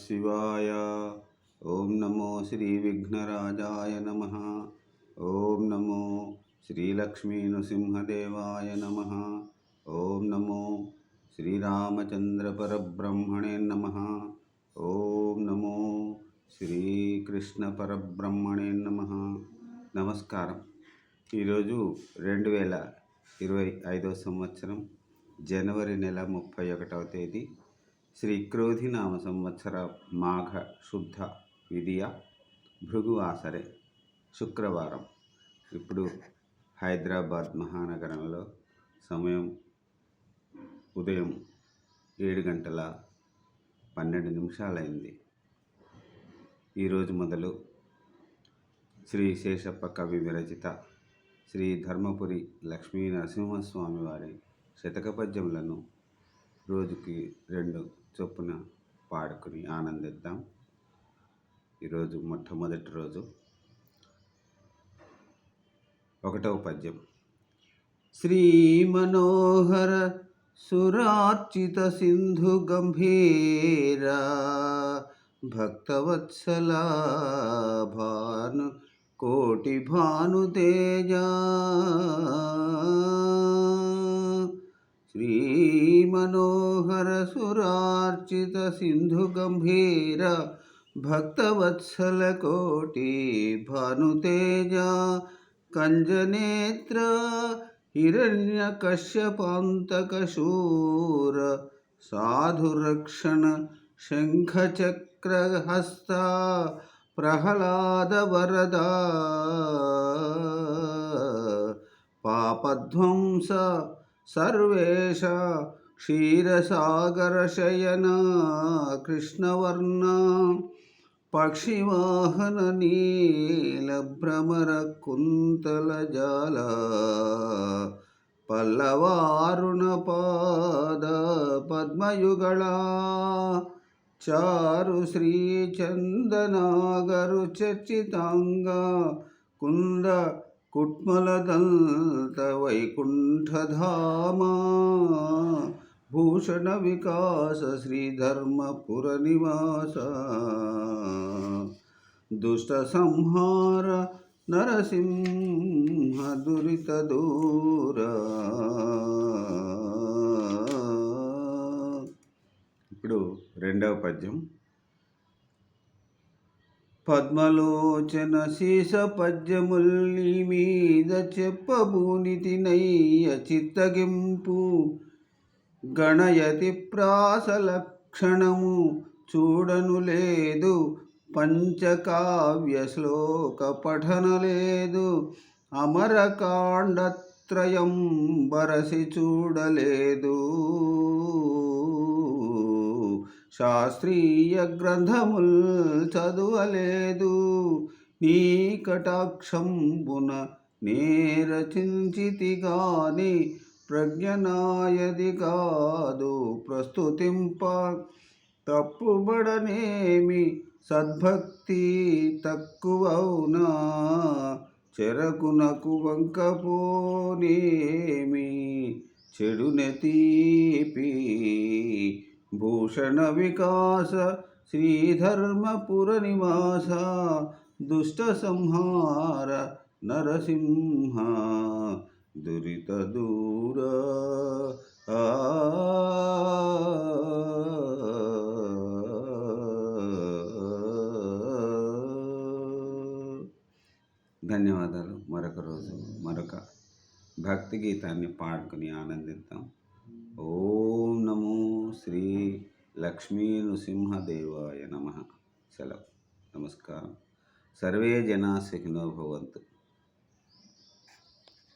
శివాయ. ఓం నమో శ్రీ విఘ్నరాజాయ నమః. ఓం నమో శ్రీలక్ష్మీ నృసింహదేవాయ నమః. ఓం నమో శ్రీరామచంద్ర పరబ్రహ్మణే నమః. ఓం నమో శ్రీకృష్ణ పరబ్రహ్మణే నమః. నమస్కారం. ఈరోజు 2025 సంవత్సరం జనవరి నెల 31వ తేదీ శ్రీ క్రోధినామ సంవత్సర మాఘ శుద్ధ విదియ భృగు ఆసరే శుక్రవారం. ఇప్పుడు హైదరాబాద్ మహానగరంలో సమయం ఉదయం 7:12 ఈరోజు మొదలు శ్రీ శేషప్ప కవి విరచిత శ్రీ ధర్మపురి లక్ష్మీ నరసింహస్వామి వారి శతక పద్యములను రోజుకి 2 చొప్పున పాడుకుని ఆనందిద్దాం. ఈరోజు మొట్టమొదటి రోజు 1వ పద్యం. శ్రీ మనోహర సురార్చిత సింధు గంభీర భక్తవత్సల భాను కోటి భానుతేజ. శ్రీ మనోహర సురార్చిత సింధు గంభీర భక్తవత్సల కోటి భానుతేజ. కంజనేత్ర హిరణ్య కశ్యపాంతక శూర సాధురక్షణ శంఖచక్రహస్త ప్రహ్లాద వరద పాపధ్వంస సర్వేశ క్షీరసాగర శయన కృష్ణవర్ణ పక్షివాహన నీల భ్రమర కుంతల జాల పల్లవారుణ పాద పద్మయుగళ చారు శ్రీ చందనాగరు చర్చితాంగ కుంద కుట్మలదంత వైకుంఠధామ భూషణ వికాస శ్రీధర్మపుర నివాస దుష్ట సంహార నరసింహ దురిత దూర. ఇప్పుడు 2వ పద్యం. పద్మలోచన శీస పద్యముల్ని మీద చెప్పబూనితి నయ్య చిత్తగింపు గణయతి ప్రాస లక్షణము చూడను లేదు పంచకావ్య శ్లోక పఠన లేదు అమరకాండత్రయం బరసి చూడలేదు శాస్త్రీయ గ్రంథముల్ చదువలేదు నీ కటాక్షంబున నేరచించితి గాని ప్రజ్ఞనాయది కాదు ప్రస్తుతింప తప్పుబడనేమి సద్భక్తి తక్కువవునా చెరకునకు వంకపోనేమి చెడునె తీపి భూషణ వికాస శ్రీధర్మపుర నివాస దుష్ట సంహార నరసింహ దురిత దూర. ధన్యవాదాలు. మరొక రోజు మరొక భక్తి గీతాన్ని పాడుకుని ఆనందిద్దాం. ఓం నమో శ్రీ లక్ష్మీ నృసింహదేవాయ నమః. సెలవు. నమస్కారం. సర్వే జనా సుఖినో భవంతు.